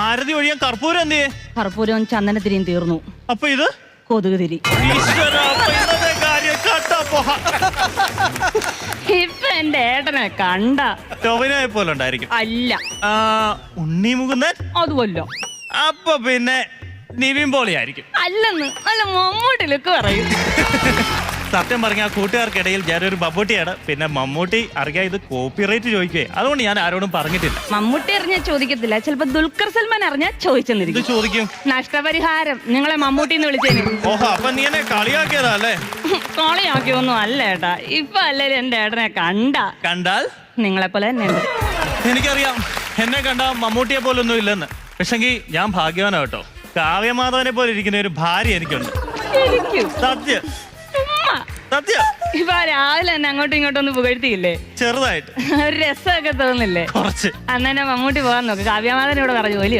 ആരതി ഒഴിയാൻ കർപ്പൂരം എന്തിയെ? കർപ്പൂരവും ചന്ദനത്തിരിയും തീർന്നു. അപ്പൊ ഇത് കൊതുക് തിരി. ഇപ്പൊ എന്റെ ഏട്ടനെ കണ്ട ടൊവിനോയെ പോലെ ഉണ്ടായിരിക്കും. അല്ല, ഉണ്ണി മുകുന്ദൻ അതുമല്ലോ. അപ്പൊ പിന്നെ നിവിൻ പോളിയായിരിക്കും. അല്ലെന്ന് അല്ല, മമ്മൂട്ടിലേക്ക് പറയും. സത്യം പറഞ്ഞ ആ കൂട്ടുകാർക്കിടയിൽ ഞാനൊരു മമ്മൂട്ടിയാണ്. പിന്നെ മമ്മൂട്ടി അറിയാം ഇത് കോപ്പിറൈറ്റ് ചോദിക്കുകയെ, അതുകൊണ്ട് ഞാൻ ആരോടും പറഞ്ഞിട്ടില്ല. മമ്മൂട്ടി അറിഞ്ഞാൽ ചോദിക്കത്തില്ല, ചിലപ്പോ ദുൽഖർ സൽമാൻ അറിഞ്ഞാൽ ചോദിച്ചെന്നിരിക്കും. ചോദിക്കും നഷ്ടപരിഹാരം നിങ്ങളെ മമ്മൂട്ടിന്ന് വിളിച്ചേന്. ഓഹോ, അപ്പൊ നീ എന്നെ കളിയാക്കിയതാ അല്ലേ? കളിയാക്കിയൊന്നും അല്ല ഏട്ടാ. ഇപ്പൊ അല്ലേലും എന്റെ ഏട്ടനെ കണ്ടാൽ നിങ്ങളെ പോലെ തന്നെ ഉണ്ട്. എനിക്കറിയാം എന്നെ കണ്ട മമ്മൂട്ടിയെ പോലൊന്നും ഇല്ലെന്ന്. പക്ഷെങ്കിൽ ഞാൻ ഭാഗ്യവാനാ കേട്ടോ. കാവ്യമാധവനെ പോലെ ഇരിക്കുന്ന ഒരു ഭാര്യ എനിക്കുണ്ട്. സത്യം സത്യം. ഇപ്പൊ രാവിലെ തന്നെ അങ്ങോട്ടും ഇങ്ങോട്ടും ഒന്ന് പുകഴ്ത്തിയില്ലേ? ചെറുതായിട്ട് ഒരു രസമൊക്കെ തോന്നില്ലേ? കുറച്ച്. അന്നെ മമ്മൂട്ടി പോകാൻ നോക്ക്. കാവ്യമാധവൻ ഇവിടെ പറഞ്ഞു ജോലി